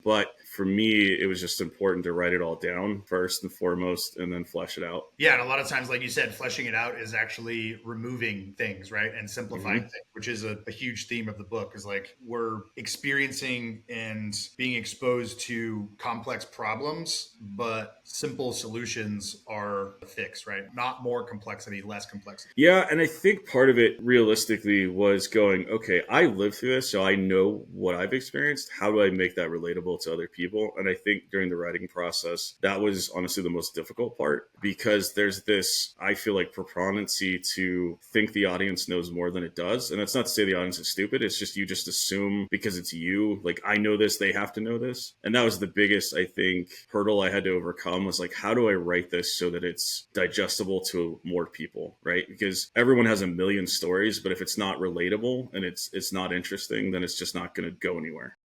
But for me, it was just important to write it all down first and foremost, and then flesh it out. Yeah, and a lot of times, like you said, fleshing it out is actually removing things, right? And simplifying things, which is a huge theme of the book, is like we're experiencing and being exposed to complex problems, but simple solutions are the fix, right? Not more complexity, less complexity. Yeah, and I think part of it realistically was going, okay, I lived through this, so I know what I've experienced. How do I make that relatable to other people? And I think during the writing process, that was honestly the most difficult part, because there's this, I feel like, preponderancy to think the audience knows more than it does. And that's not to say the audience is stupid. It's just you just assume because it's you, like, I know this, they have to know this. And that was the biggest, I think, hurdle I had to overcome, was like, how do I write this so that it's digestible to more people, right? Because everyone has a million stories, but if it's not relatable and it's not interesting, then it's just not going to go anywhere.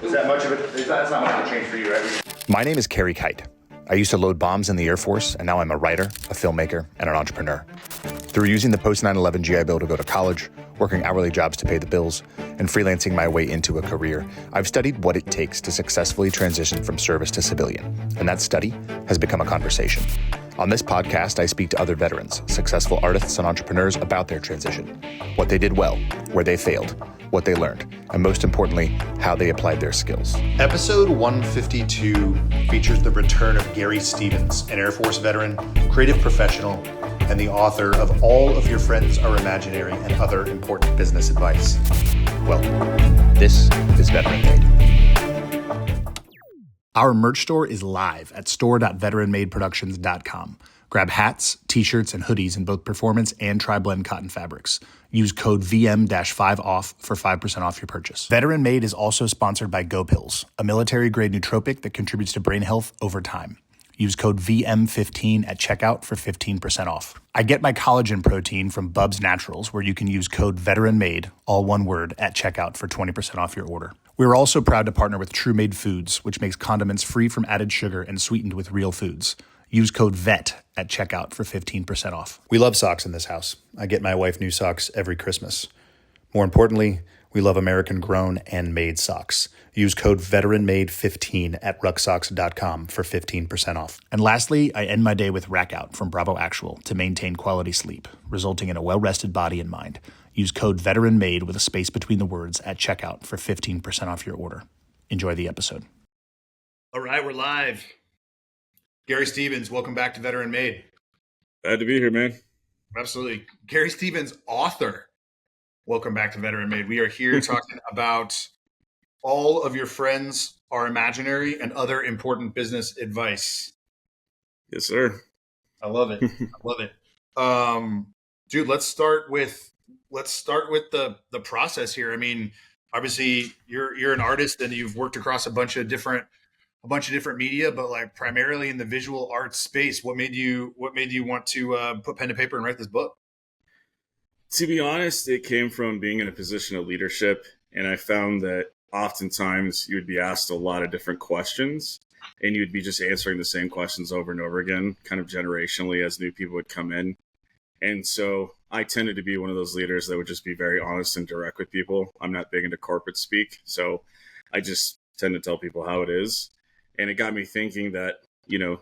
Is that much of it? That's not much of a change for you, right? My name is Kerry Kite. I used to load bombs in the Air Force, and now I'm a writer, a filmmaker, and an entrepreneur. Through using the post 9/11 GI Bill to go to college, working hourly jobs to pay the bills, and freelancing my way into a career, I've studied what it takes to successfully transition from service to civilian, and that study has become a conversation. On this podcast, I speak to other veterans, successful artists and entrepreneurs about their transition, what they did well, where they failed, what they learned, and most importantly, how they applied their skills. Episode 152 features the return of Gary Stevens, an Air Force veteran, creative professional, and the author of All of Your Friends Are Imaginary and Other Important Business Advice. Welcome. This is Veteran Made. Our merch store is live at store.veteranmadeproductions.com. Grab hats, t-shirts, and hoodies in both performance and tri-blend cotton fabrics. Use code VM-5OFF for 5% off your purchase. Veteran Made is also sponsored by GoPills, a military-grade nootropic that contributes to brain health over time. Use code VM15 at checkout for 15% off. I get my collagen protein from Bubs Naturals, where you can use code VETERANMADE, all one word, at checkout for 20% off your order. We're also proud to partner with True Made Foods, which makes condiments free from added sugar and sweetened with real foods. Use code VET at checkout for 15% off. We love socks in this house. I get my wife new socks every Christmas. More importantly, we love American-grown and made socks. Use code VETERANMADE15 at rucksocks.com for 15% off. And lastly, I end my day with Rack Out from Bravo Actual to maintain quality sleep, resulting in a well-rested body and mind. Use code VETERANMADE with a space between the words at checkout for 15% off your order. Enjoy the episode. All right, we're live. Gary Stevens, welcome back to Veteran Made. Glad to be here, man. Absolutely. Gary Stevens, author. Welcome back to Veteran Made. We are here talking about All of Your Friends Are Imaginary and Other Important Business Advice. Yes, sir. I love it. I love it. Dude, let's start with the process here. I mean, obviously you're an artist and you've worked across a bunch of different media, but like primarily in the visual arts space. What made you want to put pen to paper and write this book? To be honest, it came from being in a position of leadership, and I found that oftentimes you would be asked a lot of different questions, and you'd be just answering the same questions over and over again, kind of generationally as new people would come in. And so I tended to be one of those leaders that would just be very honest and direct with people. I'm not big into corporate speak, so I just tend to tell people how it is. And it got me thinking that,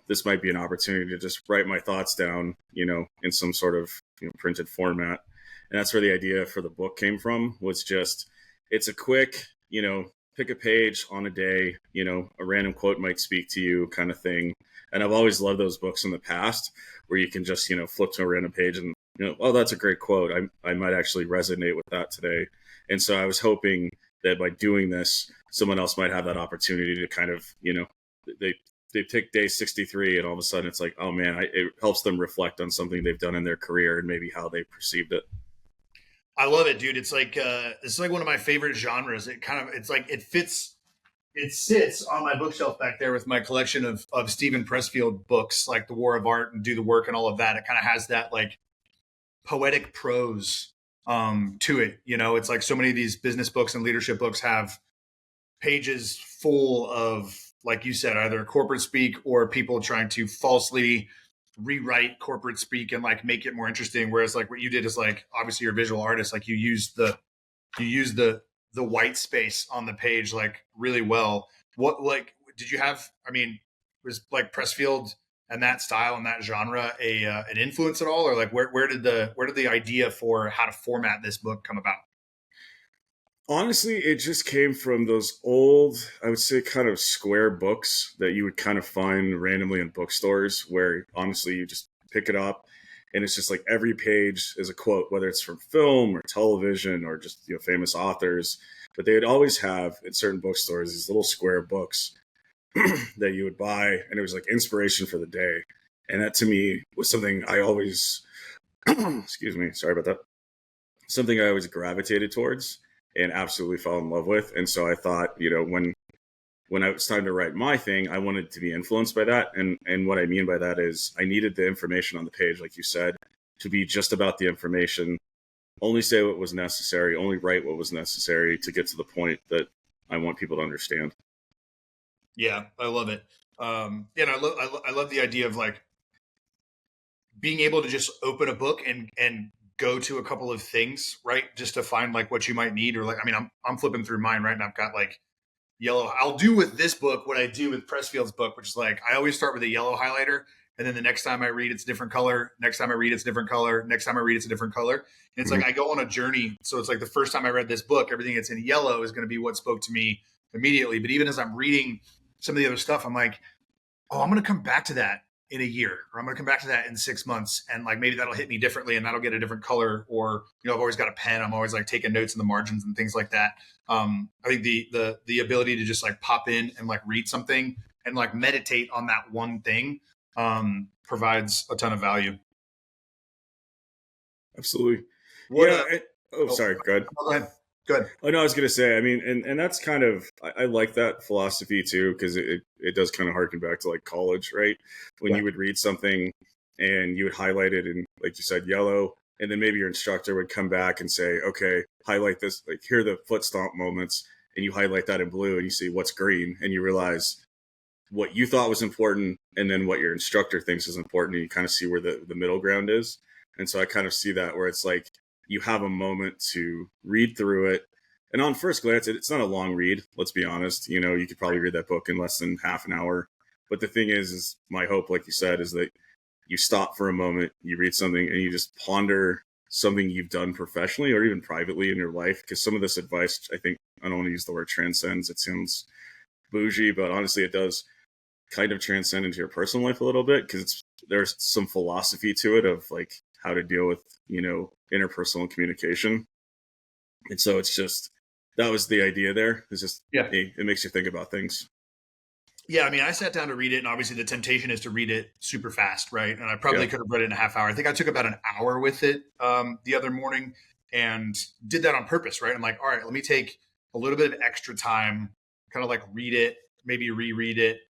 this might be an opportunity to just write my thoughts down, in some sort of printed format. And that's where the idea for the book came from, was just, it's a quick, pick a page on a day, a random quote might speak to you kind of thing. And I've always loved those books in the past where you can just, flip to a random page and, oh, that's a great quote. I might actually resonate with that today. And so I was hoping that by doing this, someone else might have that opportunity to kind of, they pick day 63 and all of a sudden it's like, oh man, it helps them reflect on something they've done in their career and maybe how they perceived it. I love it, dude. It's like one of my favorite genres. It sits on my bookshelf back there with my collection of Stephen Pressfield books, like The War of Art and Do the Work and all of that. It kind of has that like poetic prose to it. It's like so many of these business books and leadership books have pages full of, like you said, either corporate speak or people trying to falsely rewrite corporate speak and like make it more interesting. Whereas like what you did is like, obviously you're a visual artist, like you use the white space on the page like really well. What like did you have? I mean, was like Pressfield and that style and that genre an influence at all, or like where did the idea for how to format this book come about? Honestly, it just came from those old, I would say, kind of square books that you would kind of find randomly in bookstores, where honestly you just pick it up and it's just like every page is a quote, whether it's from film or television or just, you know, famous authors. But they would always have in certain bookstores these little square books that you would buy, and it was like inspiration for the day. And that to me was something I always, excuse me, sorry about that, something I always gravitated towards and absolutely fell in love with. And so I thought, you know, when I was time to write my thing, I wanted to be influenced by that. And what I mean by that is I needed the information on the page, like you said, to be just about the information, only say what was necessary, only write what was necessary to get to the point that I want people to understand. Yeah, I love it. And I love the idea of like being able to just open a book and go to a couple of things, right? Just to find like what you might need, or like, I mean, I'm flipping through mine right now. I've got like yellow. I'll do with this book what I do with Pressfield's book, which is like, I always start with a yellow highlighter. And then the next time I read, it's a different color. Next time I read, it's a different color. Next time I read, it's a different color. And it's like, I go on a journey. So it's like the first time I read this book, everything that's in yellow is going to be what spoke to me immediately. But even as I'm reading some of the other stuff, I'm like, oh, I'm going to come back to that in a year, or I'm going to come back to that in 6 months. And like, maybe that'll hit me differently and that'll get a different color. Or, you know, I've always got a pen. I'm always like taking notes in the margins and things like that. I think the ability to just like pop in and like read something and like meditate on that one thing provides a ton of value. Absolutely. What, sorry. Go ahead. Go ahead. Good. Oh, no, I was going to say, I mean, and that's kind of, I like that philosophy too, because it does kind of harken back to like college, right? When you would read something and you would highlight it in, like you said, yellow, and then maybe your instructor would come back and say, okay, highlight this, like here are the foot stomp moments, and you highlight that in blue and you see what's green, and you realize what you thought was important and then what your instructor thinks is important, and you kind of see where the middle ground is. And so I kind of see that where it's like, you have a moment to read through it. And on first glance, it's not a long read. Let's be honest. You know, you could probably read that book in less than half an hour. But the thing is my hope, like you said, is that you stop for a moment, you read something, and you just ponder something you've done professionally or even privately in your life. Because some of this advice, I think, I don't want to use the word transcends. It sounds bougie, but honestly, it does kind of transcend into your personal life a little bit, because there's some philosophy to it of like how to deal with, you know, interpersonal communication. And so it's just, that was the idea there. It's just, hey, it makes you think about things. Yeah, I mean, I sat down to read it, and obviously the temptation is to read it super fast, right? And I probably could have read it in a half hour. I think I took about an hour with it the other morning, and did that on purpose, right? I'm like, all right, let me take a little bit of extra time, kind of like read it, maybe reread it,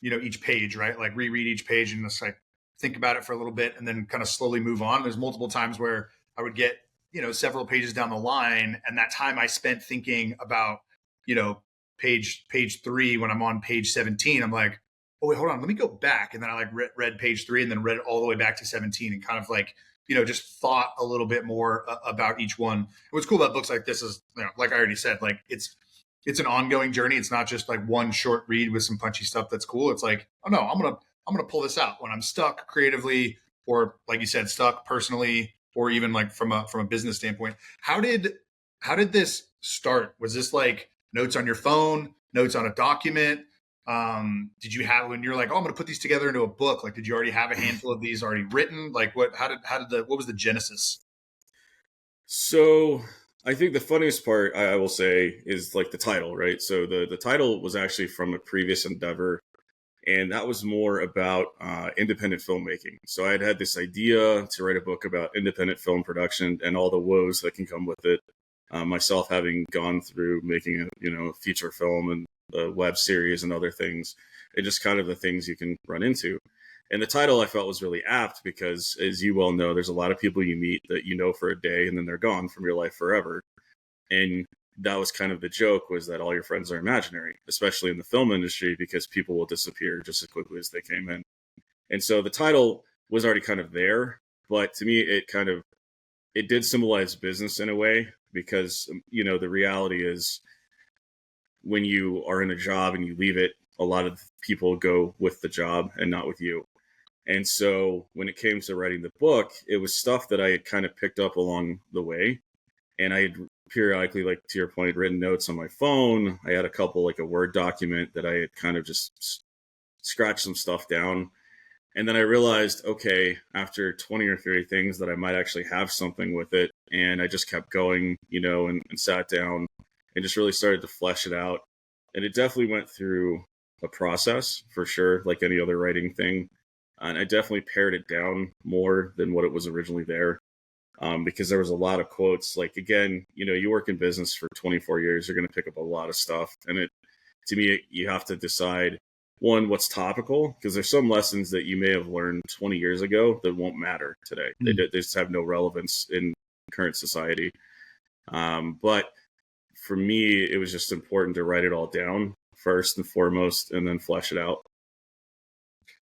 you know, each page, right? Like reread each page and just like think about it for a little bit and then kind of slowly move on. There's multiple times where I would get, you know, several pages down the line, and that time I spent thinking about, you know, page 3 when I'm on page 17, I'm like, oh wait, hold on, let me go back. And then I like read page 3 and then read it all the way back to 17 and kind of like, you know, just thought a little bit more about each one. What's cool about books like this is, you know, like I already said, like it's an ongoing journey. It's not just like one short read with some punchy stuff that's cool. It's like, oh no, I'm gonna pull this out when I'm stuck creatively, or like you said, stuck personally, or even like from a business standpoint. How did this start? Was this like notes on your phone, notes on a document? Did you have, when you're like, oh, I'm going to put these together into a book, like, did you already have a handful of these already written? Like what was the genesis? So I think the funniest part I will say is like the title, right? So the title was actually from a previous endeavor, and that was more about independent filmmaking. So I had this idea to write a book about independent film production and all the woes that can come with it. Myself having gone through making a feature film and a web series and other things, and just kind of the things you can run into. And the title I felt was really apt because, as you well know, there's a lot of people you meet that you know for a day and then they're gone from your life forever. And that was kind of the joke, was that all your friends are imaginary, especially in the film industry, because people will disappear just as quickly as they came in. And so the title was already kind of there. But to me, it did symbolize business in a way, because, the reality is when you are in a job and you leave it, a lot of people go with the job and not with you. And so when it came to writing the book, it was stuff that I had kind of picked up along the way. And I had periodically, like to your point, written notes on my phone. I had a couple, like a Word document that I had kind of just scratched some stuff down. And then I realized, okay, after 20 or 30 things, that I might actually have something with it. And I just kept going, and sat down and just really started to flesh it out. And it definitely went through a process, for sure, like any other writing thing. And I definitely pared it down more than what it was originally there, because there was a lot of quotes. Like, again, you work in business for 24 years, you're going to pick up a lot of stuff. And to me, you have to decide, one, what's topical, because there's some lessons that you may have learned 20 years ago that won't matter today. They just have no relevance in current society. But for me, it was just important to write it all down first and foremost, and then flesh it out.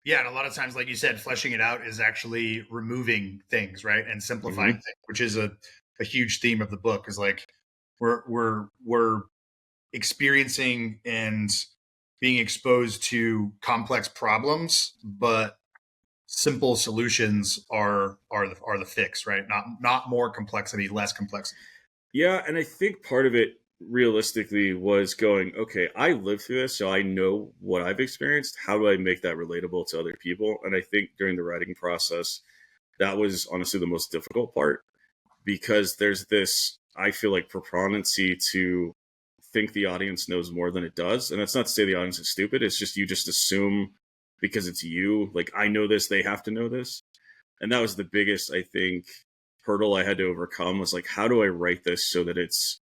Yeah, and a lot of times, like you said, fleshing it out is actually removing things, right, and simplifying things, which is a huge theme of the book. Is like we're experiencing and being exposed to complex problems, but simple solutions are the fix, right? Not more complexity, less complexity. Yeah, and I think part of it realistically was going, okay, I lived through this, so I know what I've experienced. How do I make that relatable to other people? And I think during the writing process, that was honestly the most difficult part, because there's this, I feel like, preponderancy to think the audience knows more than it does. And that's not to say the audience is stupid. It's just, you just assume because it's you, like, I know this, they have to know this. And that was the biggest, I think, hurdle I had to overcome, was like, how do I write this so that it's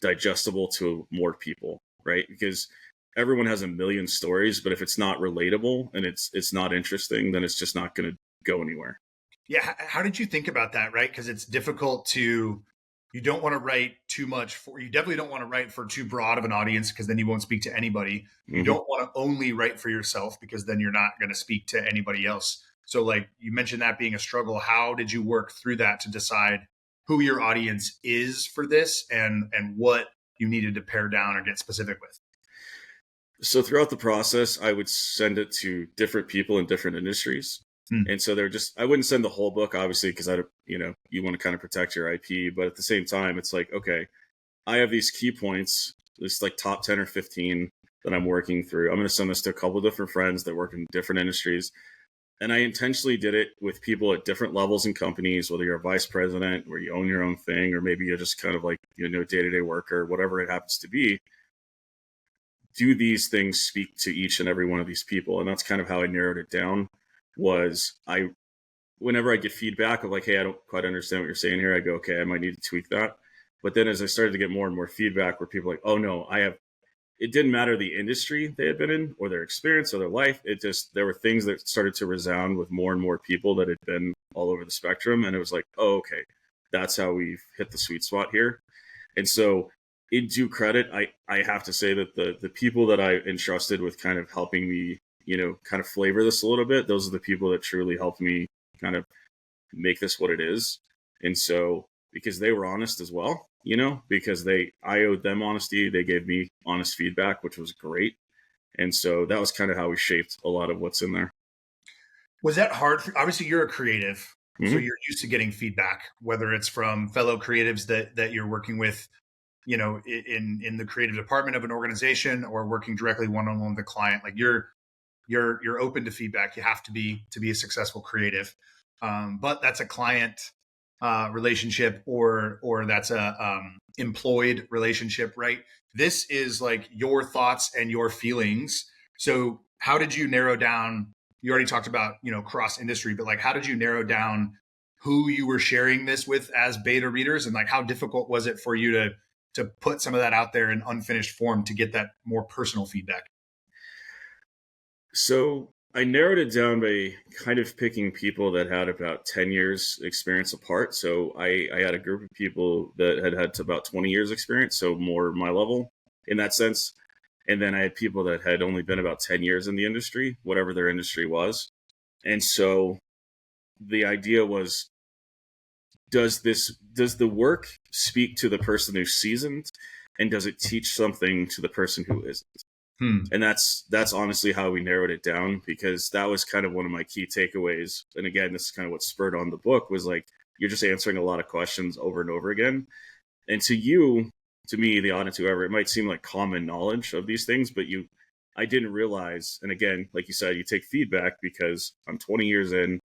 digestible to more people, right? Because everyone has a million stories, but if it's not relatable and it's not interesting, then it's just not going to go anywhere. Yeah. How did you think about that, right? Because it's difficult to, you don't want to write too much you definitely don't want to write for too broad of an audience, because then you won't speak to anybody. You don't want to only write for yourself, because then you're not going to speak to anybody else. So, like, you mentioned that being a struggle. How did you work through that to decide who your audience is for this, and what you needed to pare down or get specific with? So throughout the process, I would send it to different people in different industries. And so I wouldn't send the whole book, obviously, because you want to kind of protect your IP. But at the same time, it's like, okay, I have these key points, this like top 10 or 15 that I'm working through. I'm going to send this to a couple of different friends that work in different industries. And I intentionally did it with people at different levels in companies, whether you're a vice president where you own your own thing, or maybe you're just kind of like, day-to-day worker, whatever it happens to be. Do these things speak to each and every one of these people? And that's kind of how I narrowed it down. Was whenever I get feedback of like, hey, I don't quite understand what you're saying here, I go, okay, I might need to tweak that. But then as I started to get more and more feedback where people are like, oh no, it didn't matter the industry they had been in or their experience or their life. There were things that started to resound with more and more people that had been all over the spectrum. And it was like, oh, okay, that's how we've hit the sweet spot here. And so in due credit, I have to say that the people that I entrusted with kind of helping me, kind of flavor this a little bit, those are the people that truly helped me kind of make this what it is. And so, because they were honest as well, because I owed them honesty. They gave me honest feedback, which was great. And so that was kind of how we shaped a lot of what's in there. Was that hard? Obviously, you're a creative, so you're used to getting feedback, whether it's from fellow creatives that you're working with, in the creative department of an organization, or working directly one-on-one with the client. Like, you're open to feedback. You have to be a successful creative. But that's a client relationship, or that's a employed relationship, right? This is like your thoughts and your feelings. So how did you narrow down? You already talked about, cross industry, but like, how did you narrow down who you were sharing this with as beta readers? And like, how difficult was it for you to put some of that out there in unfinished form to get that more personal feedback? So I narrowed it down by kind of picking people that had about 10 years experience apart. So I had a group of people that had about 20 years experience, so more my level in that sense. And then I had people that had only been about 10 years in the industry, whatever their industry was. And so the idea was, does the work speak to the person who's seasoned, and does it teach something to the person who isn't? And that's honestly how we narrowed it down, because that was kind of one of my key takeaways. And again, this is kind of what spurred on the book, was like, you're just answering a lot of questions over and over again. And to me, the audience, whoever, it might seem like common knowledge of these things, but I didn't realize. And again, like you said, you take feedback, because I'm 20 years in.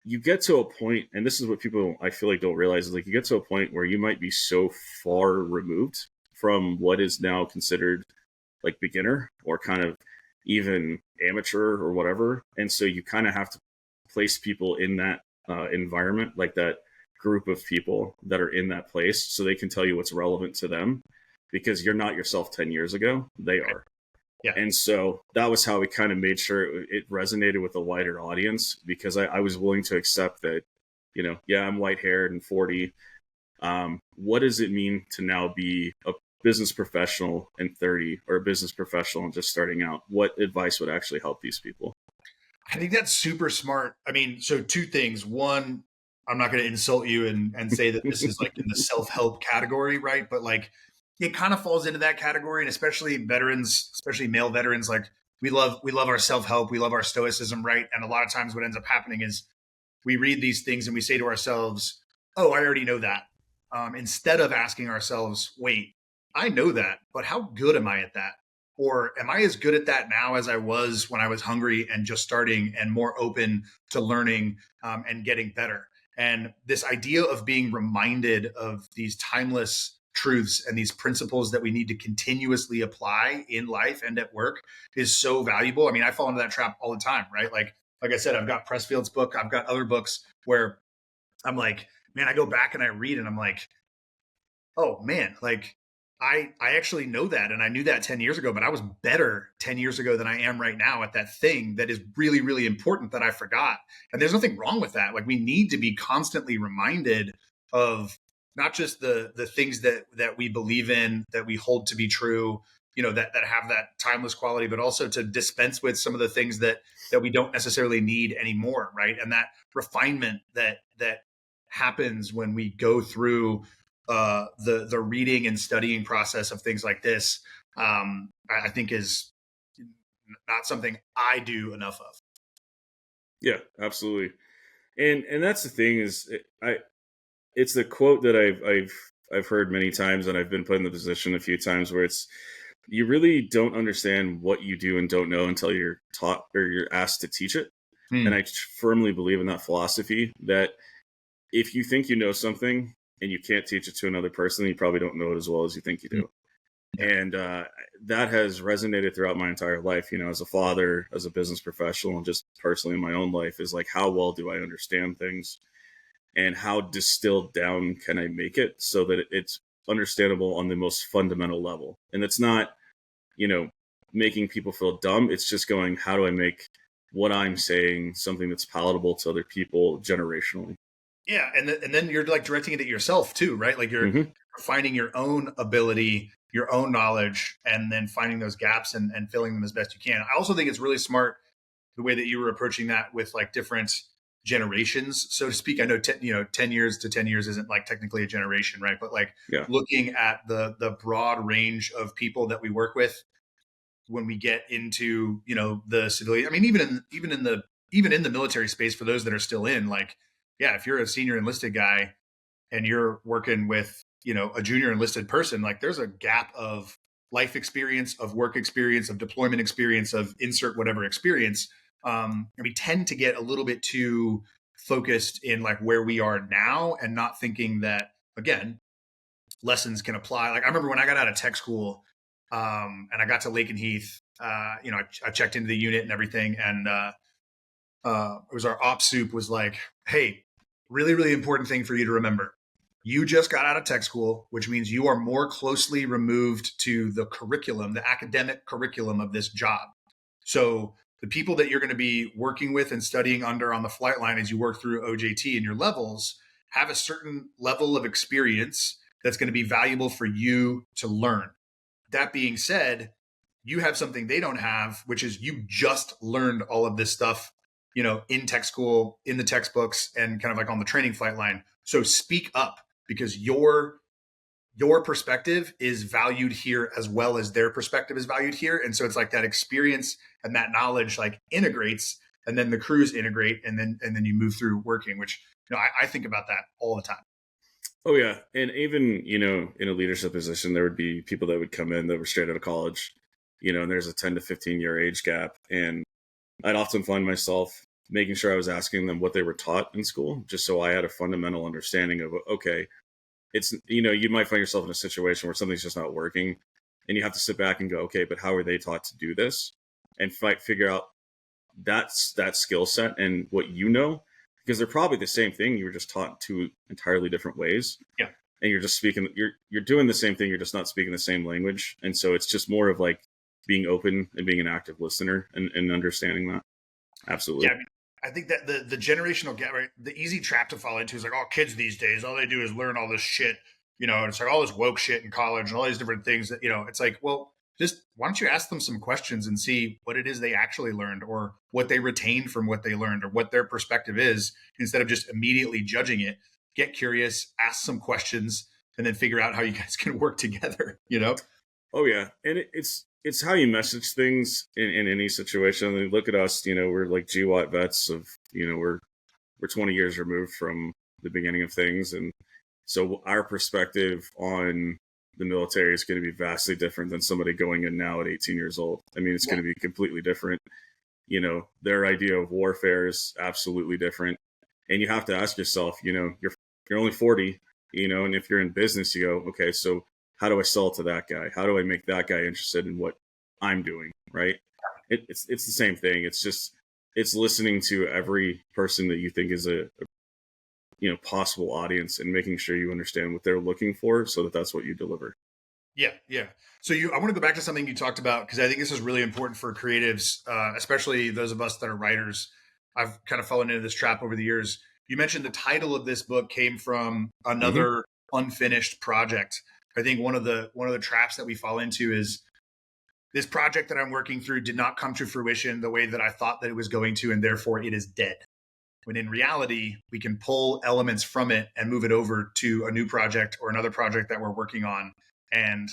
You get to a point, and this is what people, I feel like, don't realize, is like, you get to a point where you might be so far removed from what is now considered like beginner or kind of even amateur or whatever. And so you kind of have to place people in that environment, like that group of people that are in that place, so they can tell you what's relevant to them, because you're not yourself 10 years ago, they are. Yeah. And so that was how we kind of made sure it resonated with a wider audience, because I was willing to accept that, yeah, I'm white haired and 40. What does it mean to now be a business professional and 30, or a business professional and just starting out? What advice would actually help these people? I think that's super smart. I mean, so two things. One, I'm not going to insult you and say that this is like in the self-help category, right? But like, it kind of falls into that category. And especially veterans, especially male veterans, like we love our self-help. We love our stoicism, right? And a lot of times what ends up happening is we read these things and we say to ourselves, oh, I already know that. Instead of asking ourselves, wait, I know that, but how good am I at that? Or am I as good at that now as I was when I was hungry and just starting and more open to learning and getting better? And this idea of being reminded of these timeless truths and these principles that we need to continuously apply in life and at work is so valuable. I mean, I fall into that trap all the time, right? Like I said, I've got Pressfield's book. I've got other books where I'm like, man, I go back and I read and I'm like, oh man, like I actually know that. And I knew that 10 years ago, but I was better 10 years ago than I am right now at that thing that is really, really important that I forgot. And there's nothing wrong with that. Like, we need to be constantly reminded of not just the things that we believe in, that we hold to be true, that have that timeless quality, but also to dispense with some of the things that we don't necessarily need anymore. Right. And that refinement that happens when we go through the reading and studying process of things like this, I think is not something I do enough of. Yeah, absolutely. And that's the thing, is it's the quote that I've heard many times, and I've been put in the position a few times where it's, you really don't understand what you do and don't know until you're taught or you're asked to teach it. And I firmly believe in that philosophy, that if you think you know something and you can't teach it to another person, you probably don't know it as well as you think you do. And that has resonated throughout my entire life, as a father, as a business professional, and just personally in my own life, is like, how well do I understand things, and how distilled down can I make it so that it's understandable on the most fundamental level. And it's not, making people feel dumb. It's just going, how do I make what I'm saying something that's palatable to other people generationally? Yeah. And then you're like directing it at yourself too, right? Like you're finding your own ability, your own knowledge, and then finding those gaps and filling them as best you can. I also think it's really smart the way that you were approaching that with like different generations, so to speak. I know 10 years to 10 years isn't like technically a generation, right? But like looking at the broad range of people that we work with when we get into, the civilian, I mean, even in the military space, for those that are still in, like, yeah, if you're a senior enlisted guy and you're working with, a junior enlisted person, like there's a gap of life experience, of work experience, of deployment experience, of insert whatever experience. And we tend to get a little bit too focused in like where we are now, and not thinking that, again, lessons can apply. Like I remember when I got out of tech school, and I got to Lake and Heath, I checked into the unit and everything. And it was our ops soup was like, hey, really, really important thing for you to remember. You just got out of tech school, which means you are more closely removed to the curriculum, the academic curriculum of this job. So the people that you're going to be working with and studying under on the flight line as you work through OJT and your levels have a certain level of experience that's going to be valuable for you to learn. That being said, you have something they don't have, which is you just learned all of this stuff in tech school, in the textbooks, and kind of like on the training flight line. So speak up, because your perspective is valued here as well as their perspective is valued here. And so it's like that experience and that knowledge like integrates, and then the crews integrate, and then you move through working, which, I think about that all the time. Oh yeah. And even, in a leadership position, there would be people that would come in that were straight out of college, and there's a 10 to 15 year age gap. And I'd often find myself making sure I was asking them what they were taught in school, just so I had a fundamental understanding of, okay, it's, you might find yourself in a situation where something's just not working, and you have to sit back and go, okay, but how are they taught to do this? And figure out that skill set and what because they're probably the same thing. You were just taught in two entirely different ways. Yeah. And you're just speaking, you're doing the same thing. You're just not speaking the same language. And so it's just more of like being open and being an active listener and understanding that. Absolutely. Yeah. I think that the generational gap, right? The easy trap to fall into is like, oh, kids these days, all they do is learn all this shit, and it's like all this woke shit in college and all these different things that, it's like, well, just why don't you ask them some questions and see what it is they actually learned, or what they retained from what they learned, or what their perspective is, instead of just immediately judging it. Get curious, ask some questions, and then figure out how you guys can work together, Oh yeah. And it's how you message things in any situation. I mean, look at us, we're like GWAT vets of, we're 20 years removed from the beginning of things. And so our perspective on the military is going to be vastly different than somebody going in now at 18 years old. I mean, it's going to be completely different. Their idea of warfare is absolutely different. And you have to ask yourself, you're only 40, and if you're in business, you go, okay, so how do I sell it to that guy? How do I make that guy interested in what I'm doing? Right. It's the same thing. It's listening to every person that you think is a possible audience, and making sure you understand what they're looking for, so that's what you deliver. Yeah. Yeah. So I want to go back to something you talked about, because I think this is really important for creatives, especially those of us that are writers. I've kind of fallen into this trap over the years. You mentioned the title of this book came from another unfinished project. I think one of the traps that we fall into is, this project that I'm working through did not come to fruition the way that I thought that it was going to, and therefore it is dead. When in reality, we can pull elements from it and move it over to a new project or another project that we're working on, and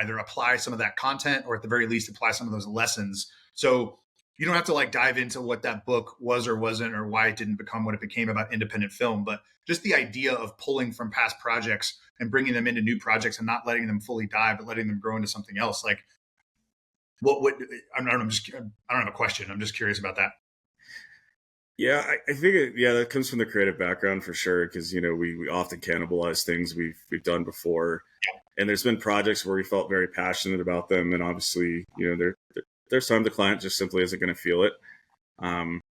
either apply some of that content, or at the very least apply some of those lessons. So you don't have to like dive into what that book was or wasn't, or why it didn't become what it became about independent film, but just the idea of pulling from past projects and bringing them into new projects, and not letting them fully die, but letting them grow into something else. Like, I don't have a question. I'm just curious about that. Yeah, I think that comes from the creative background for sure, because we often cannibalize things we've done before, and there's been projects where we felt very passionate about them, and obviously there's times the client just simply isn't going to feel it.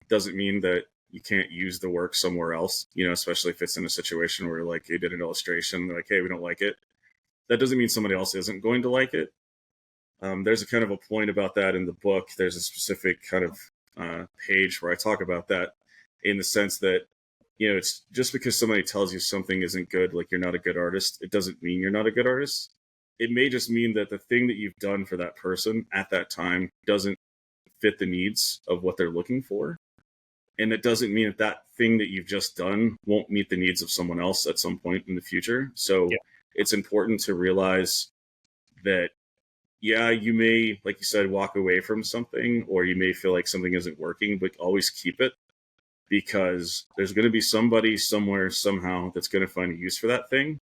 Doesn't mean that you can't use the work somewhere else, especially if it's in a situation where like you did an illustration, they're like, hey, we don't like it. That doesn't mean somebody else isn't going to like it. There's a kind of a point about that in the book. There's a specific kind of page where I talk about that, in the sense that, it's just because somebody tells you something isn't good, like you're not a good artist, it doesn't mean you're not a good artist. It may just mean that the thing that you've done for that person at that time doesn't fit the needs of what they're looking for. And it doesn't mean that thing that you've just done won't meet the needs of someone else at some point in the future. So It's important to realize that, you may, like you said, walk away from something, or you may feel like something isn't working, but always keep it, because there's going to be somebody somewhere, somehow, that's going to find a use for that thing.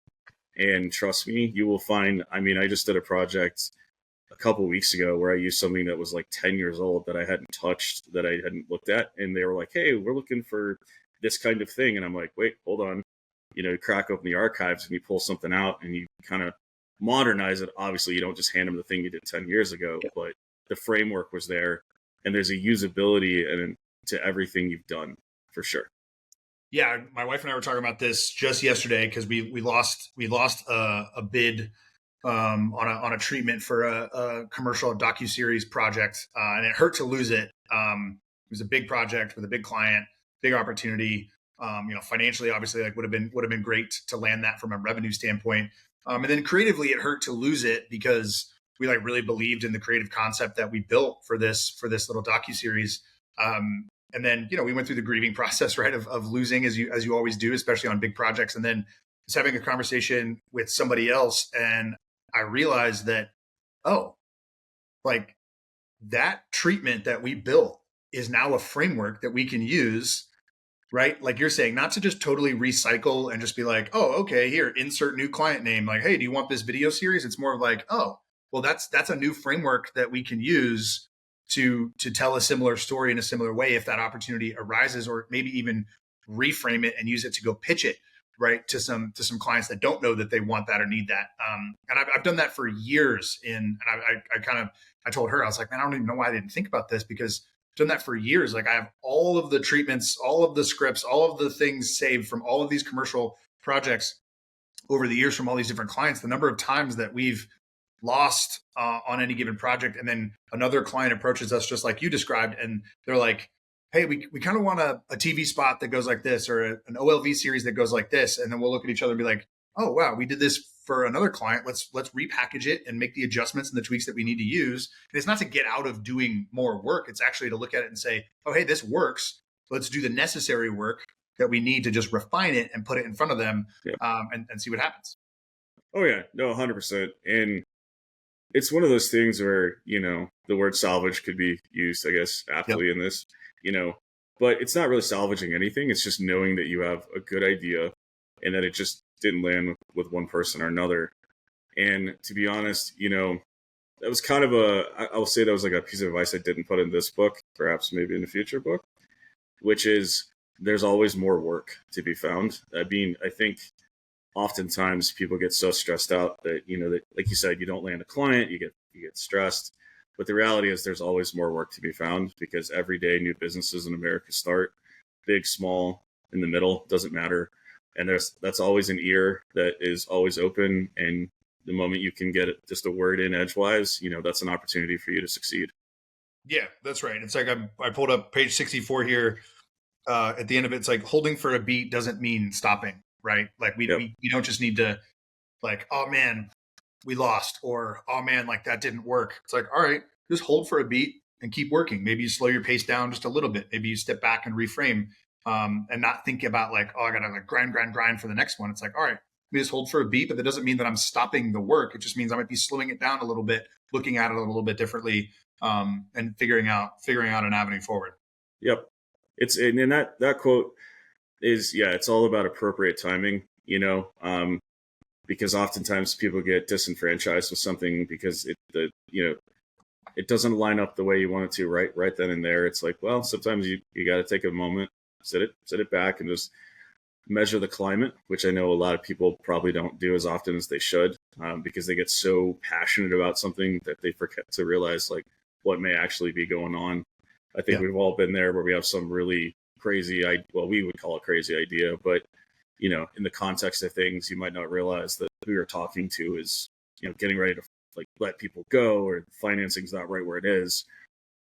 And trust me, you will find, I just did a project a couple of weeks ago where I used something that was like 10 years old that I hadn't touched, that I hadn't looked at. And they were like, hey, we're looking for this kind of thing. And I'm like, wait, hold on. You crack open the archives and you pull something out and you kind of modernize it. Obviously, you don't just hand them the thing you did 10 years ago, but the framework was there, and there's a usability and to everything you've done, for sure. Yeah, my wife and I were talking about this just yesterday, because we lost a bid on a treatment for a commercial docuseries project, and it hurt to lose it. It was a big project with a big client, big opportunity. Financially, obviously, like would have been great to land that from a revenue standpoint. And then creatively, it hurt to lose it, because we like really believed in the creative concept that we built for this little docuseries. And then, we went through the grieving process, right, of losing as you always do, especially on big projects. And then just having a conversation with somebody else. And I realized that, oh, like that treatment that we built is now a framework that we can use, right? Like you're saying, not to just totally recycle and just be like, oh, okay, here, insert new client name. Like, hey, do you want this video series? It's more of like, oh, well, that's a new framework that we can use to tell a similar story in a similar way if that opportunity arises, or maybe even reframe it and use it to go pitch it, right, to some clients that don't know that they want that or need that. And I've done that for years. And I told her, I was like, man, I don't even know why I didn't think about this, because I've done that for years. Like I have all of the treatments, all of the scripts, all of the things saved from all of these commercial projects over the years from all these different clients. The number of times that we've lost on any given project, and then another client approaches us just like you described, and they're like, hey, we kind of want a TV spot that goes like this, or an OLV series that goes like this. And then we'll look at each other and be like, oh, wow, we did this for another client. Let's repackage it and make the adjustments and the tweaks that we need to use. And it's not to get out of doing more work. It's actually to look at it and say, oh, hey, this works. Let's do the necessary work that we need to just refine it and put it in front of them, and see what happens. Oh, yeah. No, 100%. And it's one of those things where, the word salvage could be used, I guess, aptly in this, but it's not really salvaging anything. It's just knowing that you have a good idea and that it just didn't land with one person or another. And to be honest, that was kind of I'll say that was like a piece of advice I didn't put in this book, perhaps maybe in a future book, which is there's always more work to be found. I think oftentimes people get so stressed out that, that, like you said, you don't land a client, you get stressed. But the reality is there's always more work to be found, because every day new businesses in America start, big, small, in the middle, doesn't matter. And that's always an ear that is always open. And the moment you can get just a word in edgewise, that's an opportunity for you to succeed. Yeah, that's right. It's like I pulled up page 64 here. At the end of it, it's like holding for a beat doesn't mean stopping, right? Like we don't just need to like, oh man, we lost, or oh man, like that didn't work. It's like, all right, just hold for a beat and keep working. Maybe you slow your pace down just a little bit. Maybe you step back and reframe, and not think about like, oh, I gotta like grind for the next one. It's like, all right, we just hold for a beat, but that doesn't mean that I'm stopping the work. It just means I might be slowing it down a little bit, looking at it a little bit differently, and figuring out an avenue forward. Yep. And that quote is, it's all about appropriate timing, because oftentimes people get disenfranchised with something because it doesn't line up the way you want it to right then and there. It's like, well, sometimes you got to take a moment, sit it back, and just measure the climate, which I know a lot of people probably don't do as often as they should, because they get so passionate about something that they forget to realize like what may actually be going on. I think we've all been there where we have some really crazy, we would call it crazy idea, but in the context of things, you might not realize that who you're talking to is, getting ready to like let people go, or financing's not right where it is,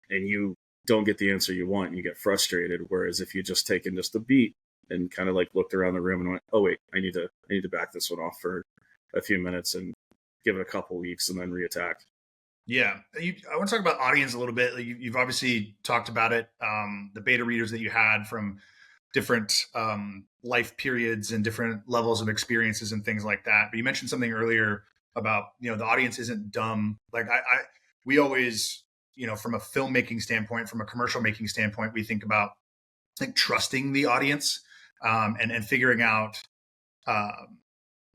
and you don't get the answer you want and you get frustrated. Whereas if you just taken just a beat and kind of like looked around the room and went, oh wait, I need to back this one off for a few minutes and give it a couple weeks and then reattack. Yeah. I want to talk about audience a little bit. You've obviously talked about it, the beta readers that you had from different life periods and different levels of experiences and things like that. But you mentioned something earlier about, the audience isn't dumb. Like we always, from a filmmaking standpoint, from a commercial making standpoint, we think about like trusting the audience, and figuring out,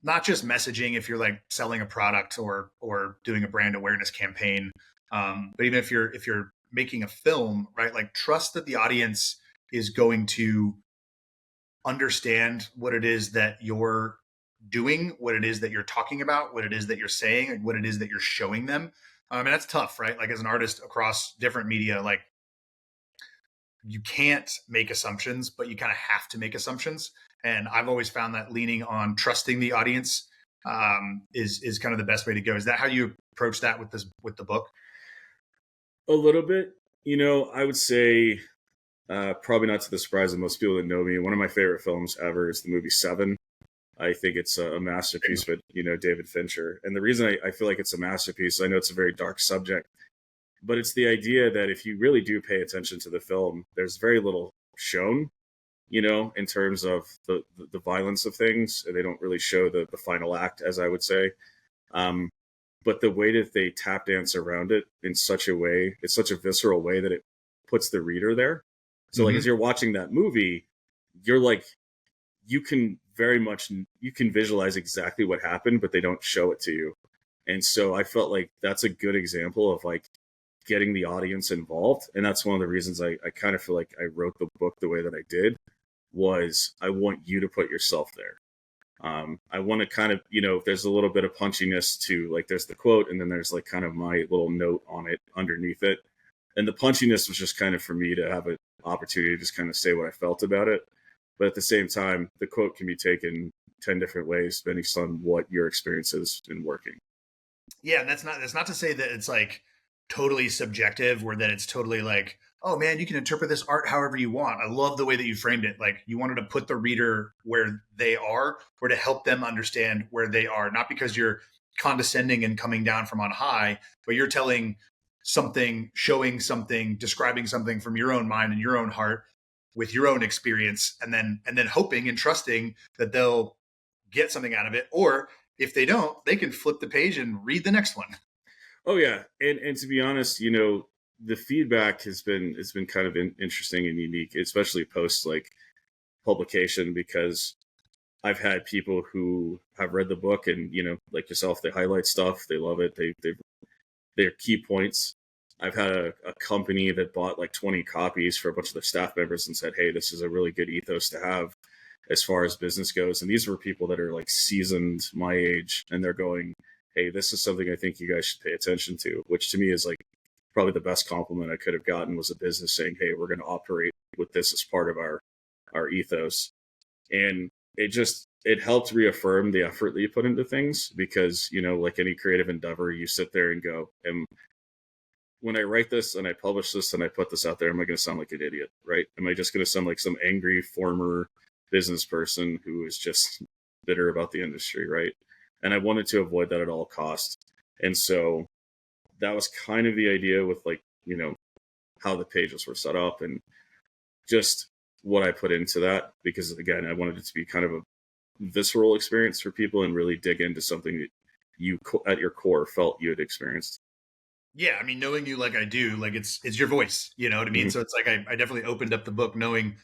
not just messaging if you're like selling a product or doing a brand awareness campaign, but even if you're making a film, right? Like trust that the audience is going to understand what it is that you're doing, what it is that you're talking about, what it is that you're saying, and what it is that you're showing them. And that's tough, right? Like as an artist across different media, like you can't make assumptions, but you kind of have to make assumptions. And I've always found that leaning on trusting the audience is kind of the best way to go. Is that how you approach that with the book? A little bit, I would say probably not to the surprise of most people that know me. One of my favorite films ever is the movie Seven. I think it's a masterpiece with, David Fincher. And the reason I feel like it's a masterpiece, I know it's a very dark subject, But it's the idea that if you really do pay attention to the film, there's very little shown, in terms of the violence of things. They don't really show the final act, as I would say. But the way that they tap dance around it in such a way, it's such a visceral way that it puts the reader there. So like, as you're watching that movie, you're like, you can visualize exactly what happened, but they don't show it to you. And so I felt like that's a good example of like getting the audience involved. And that's one of the reasons I kind of feel like I wrote the book the way that I did, was I want you to put yourself there. I want to kind of, there's a little bit of punchiness to, like, there's the quote, and then there's like kind of my little note on it underneath it. And the punchiness was just kind of for me to have an opportunity to just kind of say what I felt about it. But at the same time, the quote can be taken 10 different ways, depending on what your experience has been working. Yeah, that's not to say that it's like totally subjective, or that it's totally like, oh man, you can interpret this art however you want. I love the way that you framed it. Like, you wanted to put the reader where they are, or to help them understand where they are, not because you're condescending and coming down from on high, but you're telling something, showing something, describing something from your own mind and your own heart with your own experience, and then hoping and trusting that they'll get something out of it. Or if they don't, they can flip the page and read the next one. Oh yeah. And to be honest, the feedback has been kind of interesting and unique, especially post like publication, because I've had people who have read the book and, like yourself, they highlight stuff, they love it, they're key points. I've had a company that bought like 20 copies for a bunch of their staff members and said, hey, this is a really good ethos to have as far as business goes. And these were people that are like seasoned my age, and they're going, hey, this is something I think you guys should pay attention to, which to me is like probably the best compliment I could have gotten, was a business saying, hey, we're going to operate with this as part of our ethos. And it helped reaffirm the effort that you put into things, because, like any creative endeavor, you sit there and go, when I write this and I publish this and I put this out there, am I going to sound like an idiot, right? Am I just going to sound like some angry former business person who is just bitter about the industry, right? And I wanted to avoid that at all costs. And so that was kind of the idea with like, how the pages were set up and just what I put into that, because again, I wanted it to be kind of a visceral experience for people and really dig into something that you at your core felt you had experienced. Yeah, I mean, knowing you like I do, like it's your voice, you know what I mean? So it's like I definitely opened up the book knowing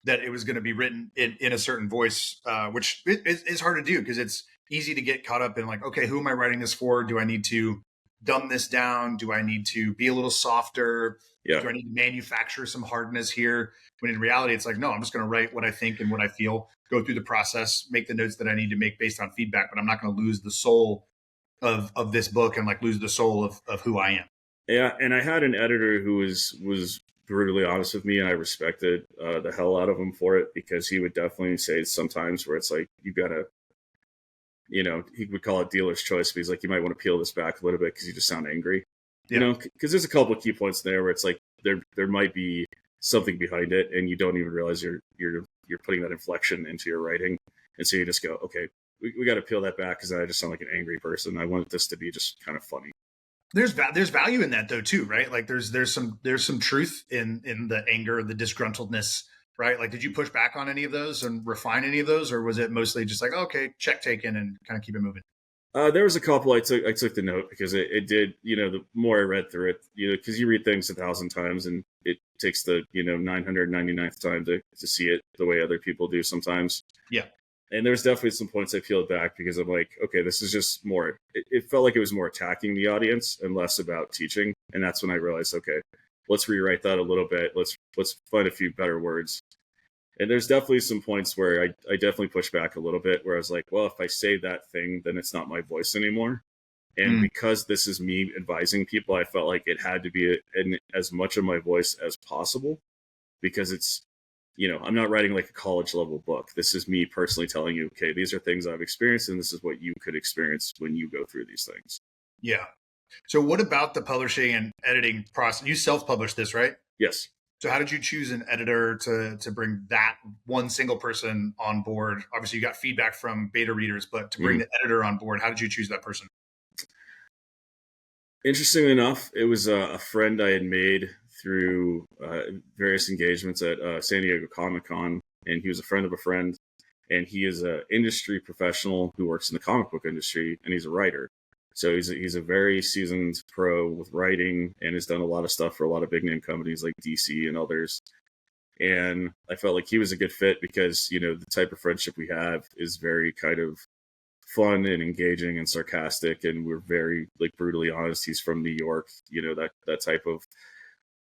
that it was going to be written in a certain voice, which is hard to do, because it's easy to get caught up in like, okay, who am I writing this for? Do I need to dumb this down? Do I need to be a little softer? Yeah. Do I need to manufacture some hardness here? When in reality, it's like, no, I'm just going to write what I think and what I feel, go through the process, make the notes that I need to make based on feedback, but I'm not going to lose the soul of this book and like lose the soul of who I am. Yeah. And I had an editor who was brutally honest with me, and I respected the hell out of him for it, because he would definitely say sometimes where it's like, you gotta, he would call it dealer's choice, but he's like, you might want to peel this back a little bit because you just sound angry, because there's a couple of key points there where it's like there might be something behind it and you don't even realize you're putting that inflection into your writing, and so you just go, okay, we got to peel that back because I just sound like an angry person. I wanted this to be just kind of funny. There's value in that though too, right? Like there's some truth in the anger, the disgruntledness, right? Like, did you push back on any of those and refine any of those, or was it mostly just like, okay, check taken and kind of keep it moving? There was a couple I took the note, because it did, the more I read through it, because you read things 1,000 times and it takes the 999th time to see it the way other people do sometimes. Yeah. And there's definitely some points I peeled back, because I'm like, okay, this is just more, it felt like it was more attacking the audience and less about teaching. And that's when I realized, okay, let's rewrite that a little bit. Let's find a few better words. And there's definitely some points where I definitely pushed back a little bit, where I was like, well, if I say that thing, then it's not my voice anymore. And because this is me advising people, I felt like it had to be as much of my voice as possible, because it's, I'm not writing like a college level book. This is me personally telling you, okay, these are things I've experienced, and this is what you could experience when you go through these things. Yeah. So what about the publishing and editing process? You self-published this, right? Yes. So how did you choose an editor to bring that one single person on board? Obviously, you got feedback from beta readers, but to bring the editor on board, how did you choose that person? Interestingly enough, it was a friend I had made through various engagements at San Diego Comic Con, and he was a friend of a friend, and he is an industry professional who works in the comic book industry, and he's a writer. So he's a very seasoned pro with writing, and has done a lot of stuff for a lot of big name companies like DC and others. And I felt like he was a good fit because the type of friendship we have is very kind of fun and engaging and sarcastic, and we're very like brutally honest. He's from New York, that type of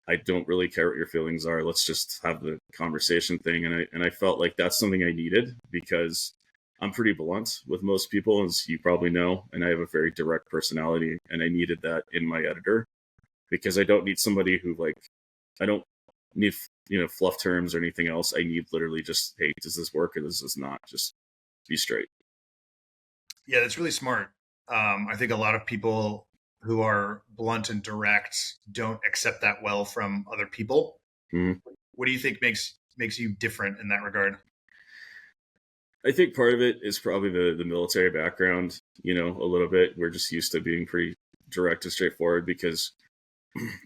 I don't really care what your feelings are, let's just have the conversation thing. And I felt like that's something I needed because I'm pretty blunt with most people, as you probably know, and I have a very direct personality, and I needed that in my editor because I don't need somebody who I don't need fluff terms or anything else. I need literally just, hey, does this work or does this not? Just be straight. Yeah, that's really smart. I think a lot of people who are blunt and direct don't accept that well from other people. Mm-hmm. What do you think makes you different in that regard? I think part of it is probably the military background, a little bit. We're just used to being pretty direct and straightforward because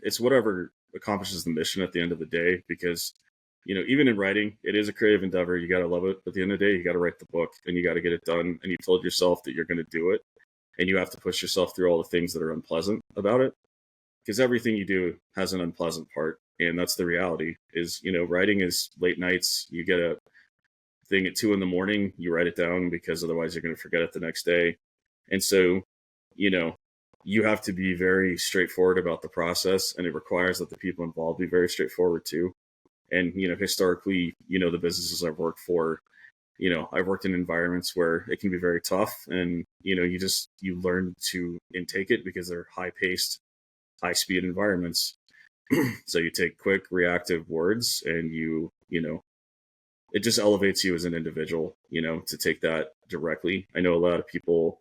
it's whatever accomplishes the mission at the end of the day. Because, even in writing, it is a creative endeavor. You got to love it. At the end of the day, you got to write the book and you got to get it done. And you told yourself that you're going to do it. And you have to push yourself through all the things that are unpleasant about it. Because everything you do has an unpleasant part. And that's the reality is, writing is late nights. You get a thing at 2 a.m, you write it down because otherwise you're going to forget it the next day. And so, you have to be very straightforward about the process, and it requires that the people involved be very straightforward too. And, historically, the businesses I've worked for, I've worked in environments where it can be very tough, and, you learn to intake it because they're high paced, high speed environments. So you take quick reactive words and it just elevates you as an individual, to take that directly. I know a lot of people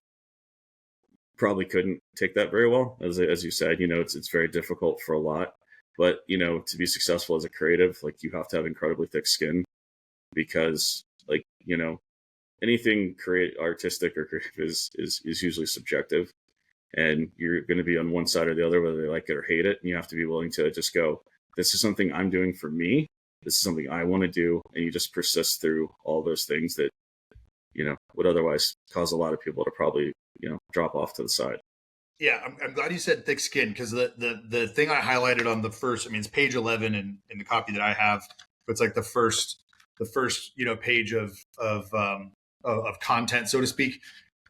probably couldn't take that very well. As you said, it's very difficult for a lot, but, to be successful as a creative, you have to have incredibly thick skin because anything artistic or creative is usually subjective, and you're going to be on one side or the other, whether they like it or hate it. And you have to be willing to just go, this is something I'm doing for me. This is something I want to do. And you just persist through all those things that, would otherwise cause a lot of people to probably, drop off to the side. Yeah, I'm glad you said thick skin because the thing I highlighted on the first, it's page 11 in the copy that I have. It's like the first page of content, so to speak.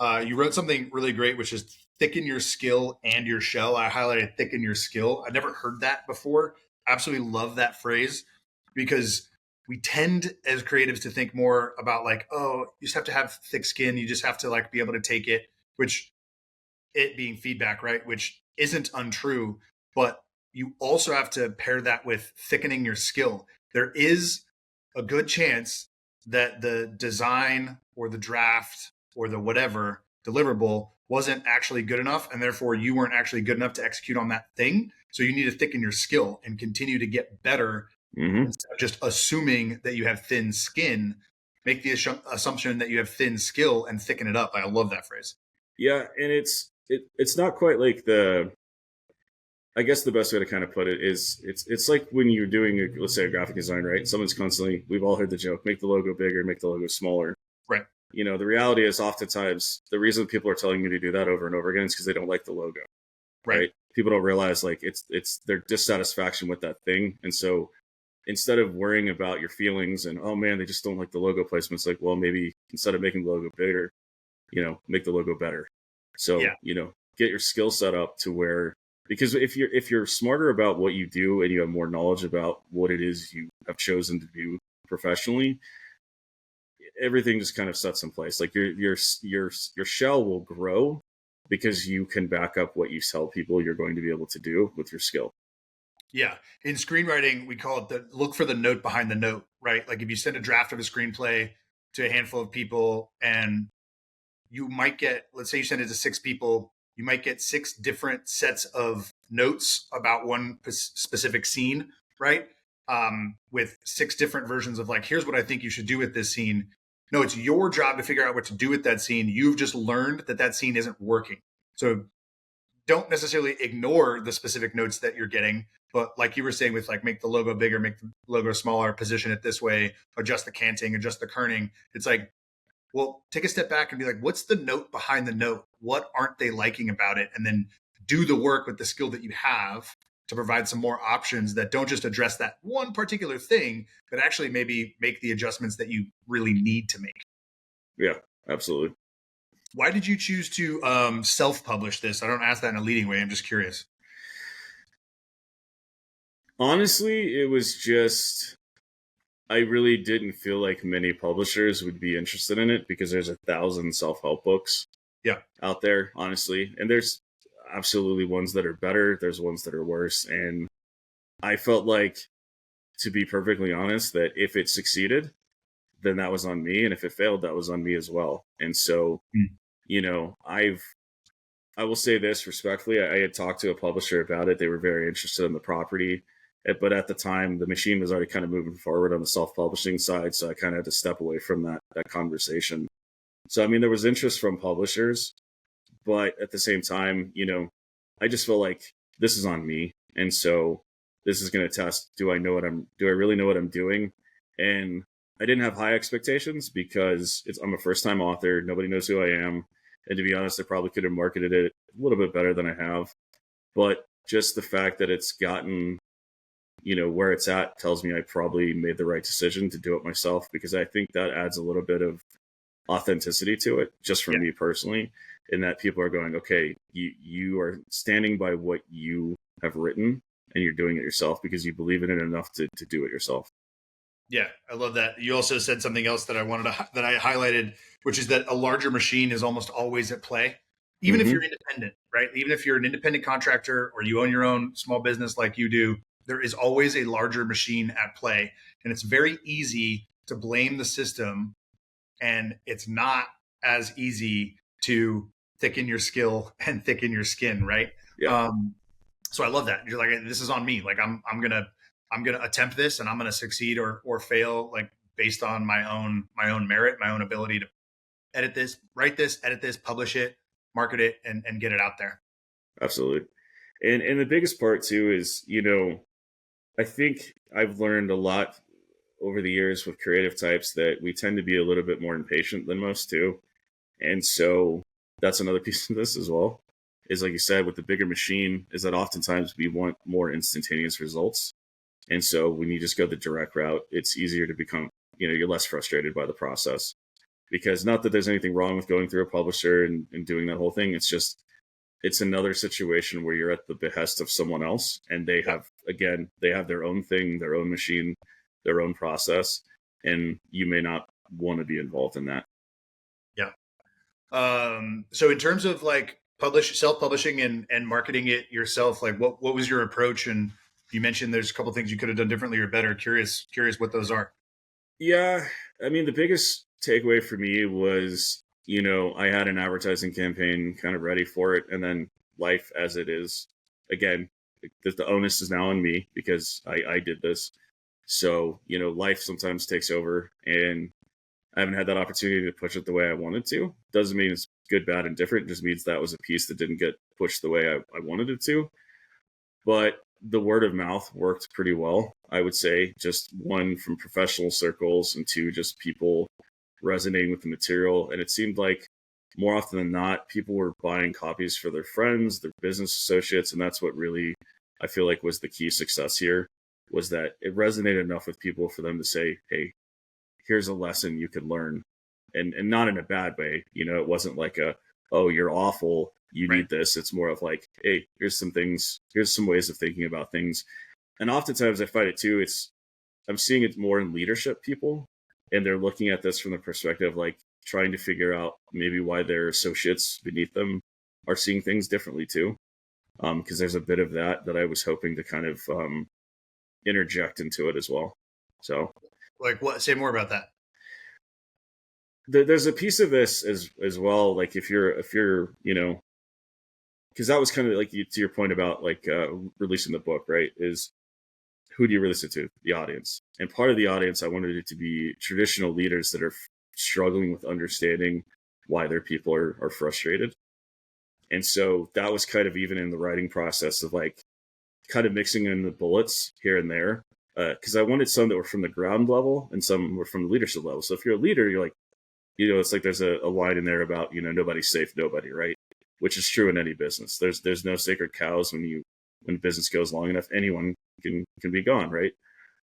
You wrote something really great, which is thicken your skill and your shell. I highlighted thicken your skill. I've never heard that before. Absolutely love that phrase because we tend as creatives to think more about you just have to have thick skin. You just have to be able to take it, which it being feedback, right? Which isn't untrue, but you also have to pair that with thickening your skill. There is a good chance that the design or the draft or the whatever deliverable wasn't actually good enough, and therefore you weren't actually good enough to execute on that thing. So you need to thicken your skill and continue to get better. Mm-hmm. Instead of just assuming that you have thin skin. Make the assumption that you have thin skill and thicken it up. I love that phrase. Yeah, and it's not quite like I guess the best way to kind of put it is it's like when you're doing let's say a graphic design, right? Someone's constantly, we've all heard the joke, make the logo bigger, make the logo smaller. Right. The reality is oftentimes the reason people are telling you to do that over and over again is because they don't like the logo. Right. People don't realize it's their dissatisfaction with that thing. And so instead of worrying about your feelings and, oh man, they just don't like the logo placement, it's well, maybe instead of making the logo bigger, make the logo better. So, get your skill set up to where, because if you're smarter about what you do and you have more knowledge about what it is you have chosen to do professionally, everything just kind of sets in place. Your shell will grow because you can back up what you tell people you're going to be able to do with your skill. Yeah. In screenwriting, we call it look for the note behind the note, right? If you send a draft of a screenplay to a handful of people and you might get, let's say you send it to 6 people, you might get 6 different sets of notes about one specific scene, right? With 6 different versions of here's what I think you should do with this scene. No, it's your job to figure out what to do with that scene. You've just learned that scene isn't working. So don't necessarily ignore the specific notes that you're getting, but like you were saying with like make the logo bigger, make the logo smaller, position it this way, adjust the canting, adjust the kerning. It's like, well, take a step back and be like, what's the note behind the note? What aren't they liking about it? And then do the work with the skill that you have to provide some more options that don't just address that one particular thing, but actually maybe make the adjustments that you really need to make. Yeah, absolutely. Why did you choose to self-publish this? I don't ask that in a leading way. I'm just curious. Honestly, it was just, I really didn't feel like many publishers would be interested in it because there's 1,000 self-help books out there, honestly. And there's absolutely ones that are better. There's ones that are worse. And I felt like, to be perfectly honest, that if it succeeded, then that was on me. And if it failed, that was on me as well. And so, you know, I will say this respectfully. I had talked to a publisher about it. They were very interested in the property. But at the time, the machine was already kind of moving forward on the self-publishing side. So I kind of had to step away from that conversation. So, I mean, there was interest from publishers. But at the same time, you know, I just feel like this is on me. And so this is going to test, do I really know what I'm doing? And I didn't have high expectations because I'm a first-time author. Nobody knows who I am. And to be honest, I probably could have marketed it a little bit better than I have. But just the fact that it's gotten, you know, where it's at tells me I probably made the right decision to do it myself, because I think that adds a little bit of authenticity to it, just for me personally, in that people are going, okay, you are standing by what you have written and you're doing it yourself because you believe in it enough to do it yourself. Yeah, I love that. You also said something else that I highlighted, which is that a larger machine is almost always at play, even if you're independent, right? Even if you're an independent contractor or you own your own small business like you do, there is always a larger machine at play. And it's very easy to blame the system, and it's not as easy to thicken your skill and thicken your skin, right? Yeah. So I love that. You're like, this is on me. Like I'm gonna attempt this, and I'm gonna succeed or fail, like based on my own merit, my own ability to edit this, write this, edit this, publish it, market it, and get it out there. Absolutely. And the biggest part too is, you know, I think I've learned a lot over the years with creative types that we tend to be a little bit more impatient than most too. And so that's another piece of this as well, is like you said, with the bigger machine, is that oftentimes we want more instantaneous results. And so when you just go the direct route, it's easier to become, you know, you're less frustrated by the process. Because not that there's anything wrong with going through a publisher and doing that whole thing. It's just, it's another situation where you're at the behest of someone else, and they have their own thing, their own machine, their own process, and you may not want to be involved in that. Yeah. So in terms of like self-publishing and marketing it yourself, like what was your approach? And you mentioned there's a couple of things you could have done differently or better. Curious what those are. Yeah. I mean, the biggest takeaway for me was, you know, I had an advertising campaign kind of ready for it, and then life as it is, again, the onus is now on me because I did this. So, you know, life sometimes takes over, and I haven't had that opportunity to push it the way I wanted to. Doesn't mean it's good, bad, and different. It just means that was a piece that didn't get pushed the way I wanted it to. But the word of mouth worked pretty well, I would say. Just one, from professional circles, and two, just people resonating with the material. And it seemed like more often than not, people were buying copies for their friends, their business associates. And that's what really, I feel like, was the key success here, was that it resonated enough with people for them to say, hey, here's a lesson you can learn. And not in a bad way. You know, it wasn't like oh, you're awful, you need this. It's more of like, hey, here's some things, here's some ways of thinking about things. And oftentimes I find it too, I'm seeing it more in leadership people, and they're looking at this from the perspective, like trying to figure out maybe why their associates beneath them are seeing things differently too. Because there's a bit of that I was hoping to kind of interject into it as well. So, like, what? Say more about that. There's a piece of this as well. Like if you're, you know, because that was kind of like to your point about like releasing the book, right? Is who do you release it to? The audience. And part of the audience, I wanted it to be traditional leaders that are struggling with understanding why their people are frustrated. And so that was kind of even in the writing process of like kind of mixing in the bullets here and there. Because I wanted some that were from the ground level and some were from the leadership level. So if you're a leader, you're like, it's like there's a line in there about, nobody's safe, nobody, right? Which is true in any business. There's no sacred cows when business goes long enough, anyone can be gone, right?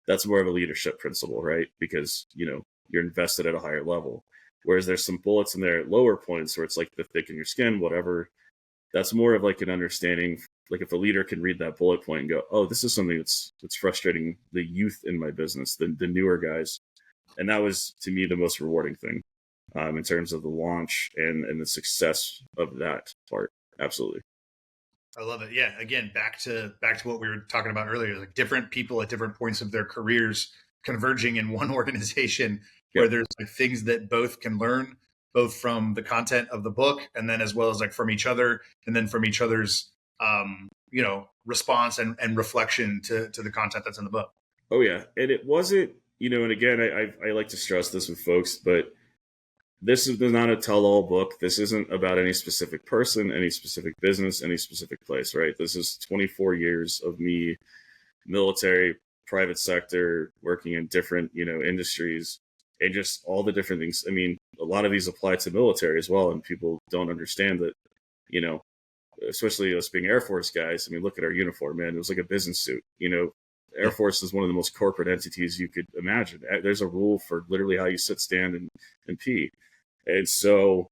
That's more of a leadership principle, right? Because, you're invested at a higher level. Whereas there's some bullets in there at lower points where it's like the thicken your skin, whatever. That's more of like an understanding. Like if a leader can read that bullet point and go, oh, this is something that's frustrating the youth in my business, the newer guys. And that was, to me, the most rewarding thing in terms of the launch and the success of that part. Absolutely. I love it. Yeah. Again, back to what we were talking about earlier, like different people at different points of their careers converging in one organization where there's like things that both can learn, both from the content of the book and then as well as like from each other and then from each other's, response and reflection to the content that's in the book. Oh yeah. And it wasn't, and again, I like to stress this with folks, but this is not a tell-all book. This isn't about any specific person, any specific business, any specific place, right? This is 24 years of me, military, private sector, working in different, industries and just all the different things. I mean, a lot of these apply to military as well. And people don't understand that, especially us being Air Force guys. I mean, look at our uniform, man. It was like a business suit, Air Force is one of the most corporate entities you could imagine. There's a rule for literally how you sit, stand, and pee. And so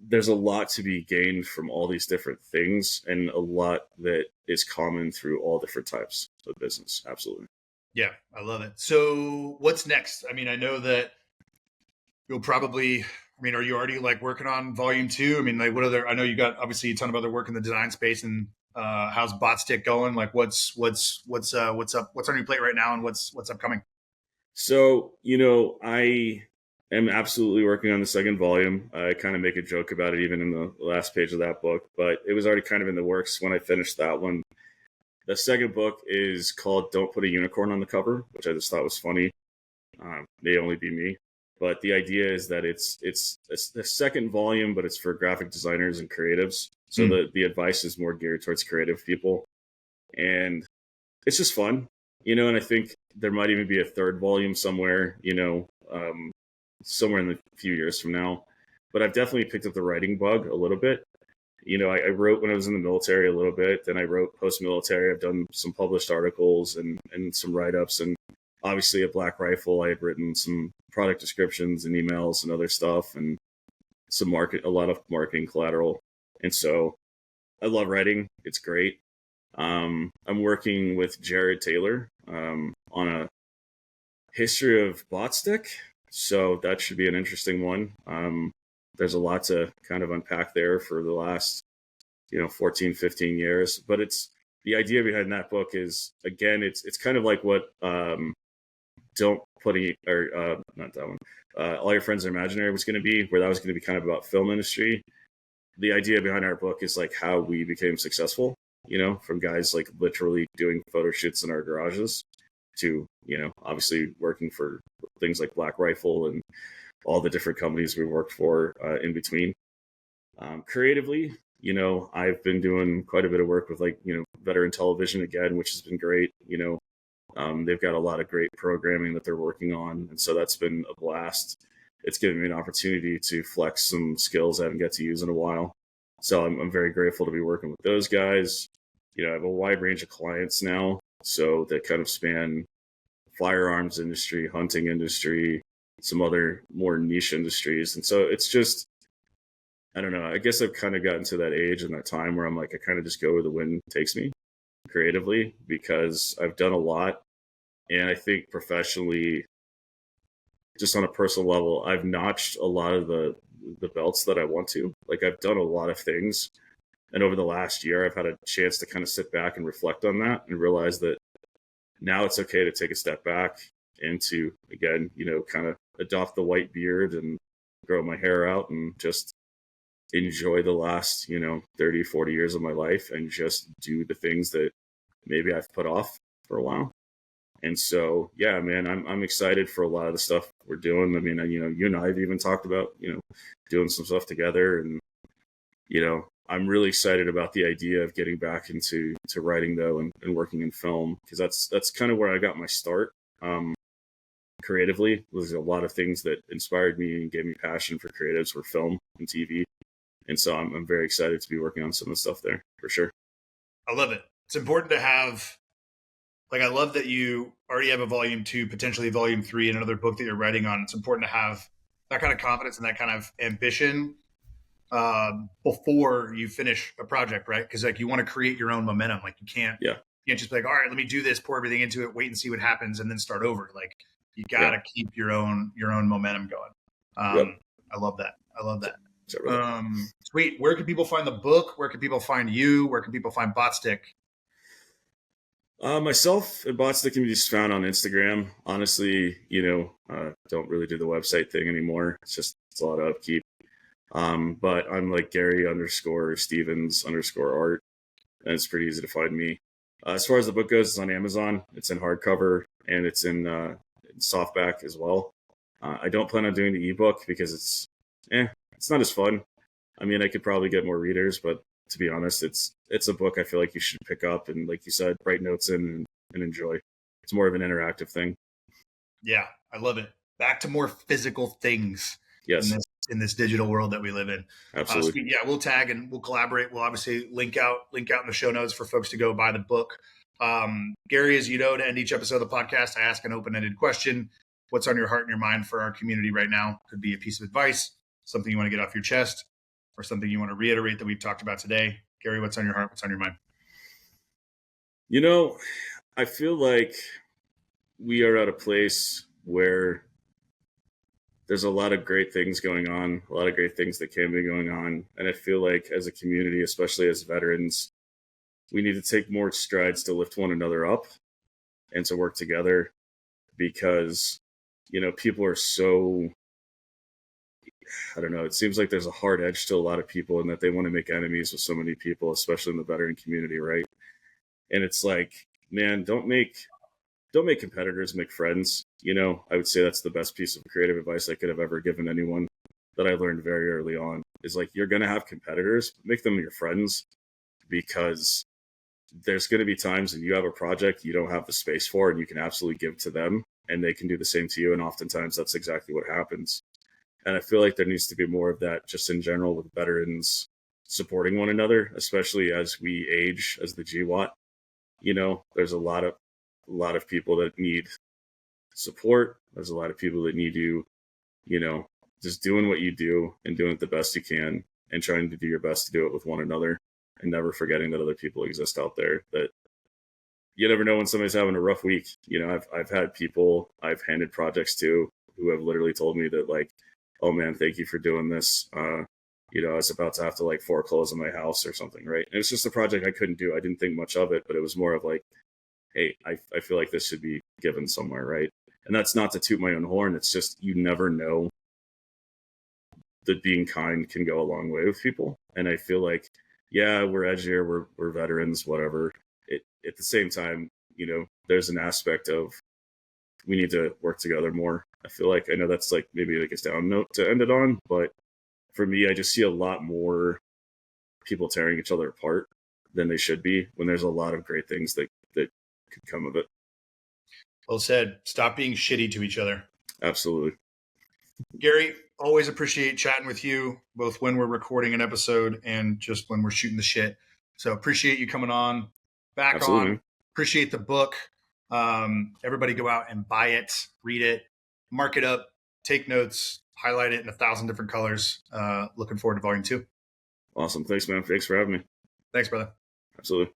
there's a lot to be gained from all these different things and a lot that is common through all different types of business. Absolutely. Yeah, I love it. So what's next? I mean, I know that you'll probably, are you already like working on volume 2? I mean, like what other, I know you got obviously a ton of other work in the design space and how's Botstick going? Like what's up? What's on your plate right now and what's upcoming? So, I am absolutely working on the second volume. I kind of make a joke about it even in the last page of that book, but it was already kind of in the works when I finished that one. The second book is called Don't Put a Unicorn on the Cover, which I just thought was funny. May only be me. But the idea is that it's the second volume, but it's for graphic designers and creatives. So the advice is more geared towards creative people. And it's just fun, and I think there might even be a third volume somewhere, somewhere in the few years from now. But I've definitely picked up the writing bug a little bit. I wrote when I was in the military a little bit. Then I wrote post-military. I've done some published articles and some write-ups. And obviously at Black Rifle, I had written some product descriptions and emails and other stuff and a lot of marketing collateral. And so I love writing. It's great. I'm working with Jared Taylor on a history of Botstick. So that should be an interesting one. There's a lot to kind of unpack there for the last, 14, 15 years. But the idea behind that book is, again, it's kind of like what Don't Put not that one. All Your Friends Are Imaginary was going to be, where that was going to be kind of about film industry. The idea behind our book is like how we became successful, from guys like literally doing photo shoots in our garages to, obviously working for things like Black Rifle and all the different companies we worked for in between. Creatively, I've been doing quite a bit of work with veteran television again, which has been great. They've got a lot of great programming that they're working on. And so that's been a blast. It's given me an opportunity to flex some skills I haven't got to use in a while. So I'm very grateful to be working with those guys. I have a wide range of clients now. So that kind of span firearms industry, hunting industry, some other more niche industries. And so it's just, I don't know, I guess I've kind of gotten to that age and that time where I'm like, I kind of just go where the wind takes me creatively because I've done a lot. And I think professionally, just on a personal level, I've notched a lot of the belts that I want to. Like I've done a lot of things. And over the last year, I've had a chance to kind of sit back and reflect on that and realize that now it's okay to take a step back and to, again, kind of adopt the white beard and grow my hair out and just enjoy the last, 30, 40 years of my life and just do the things that maybe I've put off for a while. And so, yeah, man, I'm excited for a lot of the stuff we're doing. I mean, you and I have even talked about, doing some stuff together and I'm really excited about the idea of getting back into writing though, and working in film, because that's kind of where I got my start. Creatively, there's a lot of things that inspired me and gave me passion for creatives were film and TV. And so I'm very excited to be working on some of the stuff there for sure. I love it. It's important to have, I love that you already have a volume 2, potentially volume 3, and another book that you're writing on. It's important to have that kind of confidence and that kind of ambition before you finish a project, right? Because you want to create your own momentum. You can't just be all right, let me do this, pour everything into it, wait and see what happens, and then start over. You got to keep your own momentum going. I love that. Sweet. Where can people find the book? Where can people find you? Where can people find Botstick? Myself and Botstick can be just found on Instagram. Honestly, don't really do the website thing anymore. It's a lot of upkeep. But I'm Gary_Stevens_art, and it's pretty easy to find me. As far as the book goes, it's on Amazon. It's in hardcover and it's in softback as well. I don't plan on doing the ebook because it's not as fun. I mean, I could probably get more readers, but to be honest, it's a book I feel like you should pick up and, like you said, write notes in and enjoy. It's more of an interactive thing. Yeah, I love it. Back to more physical things. Yes. In this digital world that we live in. Absolutely. We'll tag and we'll collaborate. We'll obviously link out in the show notes for folks to go buy the book. Gary, as you know, to end each episode of the podcast, I ask an open-ended question. What's on your heart and your mind for our community right now? Could be a piece of advice, something you want to get off your chest, or something you want to reiterate that we've talked about today. Gary, what's on your heart? What's on your mind? I feel like we are at a place where there's a lot of great things going on, a lot of great things that can be going on. And I feel like as a community, especially as veterans, we need to take more strides to lift one another up and to work together, because, people are so, I don't know, it seems like there's a hard edge to a lot of people and that they want to make enemies with so many people, especially in the veteran community, right? And it's like, man, don't make competitors, make friends. I would say that's the best piece of creative advice I could have ever given anyone that I learned very early on, is you're going to have competitors, make them your friends, because there's going to be times when you have a project you don't have the space for and you can absolutely give to them and they can do the same to you. And oftentimes that's exactly what happens. And I feel like there needs to be more of that just in general with veterans supporting one another, especially as we age as the GWAT. There's a lot of people that need support. There's a lot of people that need you, just doing what you do and doing it the best you can and trying to do your best to do it with one another and never forgetting that other people exist out there, that you never know when somebody's having a rough week. I've had people I've handed projects to who have literally told me that oh man, thank you for doing this. I was about to have to foreclose on my house or something, right? And it was just a project I couldn't do. I didn't think much of it, but it was more of hey, I feel like this should be given somewhere, right? And that's not to toot my own horn. It's just, you never know that being kind can go a long way with people. And I feel like, yeah, we're edgier, we're veterans, whatever. At the same time, there's an aspect of we need to work together more. I feel like, I know that's maybe a down note to end it on, but for me, I just see a lot more people tearing each other apart than they should be, when there's a lot of great things that could come of it. Well said. Stop being shitty to each other. Absolutely. Gary, always appreciate chatting with you, both when we're recording an episode and just when we're shooting the shit. So appreciate you coming on, back Absolutely. on. Appreciate the book. Everybody go out and buy it, read it, mark it up, take notes, highlight it in 1,000 different colors. Looking forward to volume 2. Awesome. Thanks, man. Thanks for having me. Thanks, brother. Absolutely.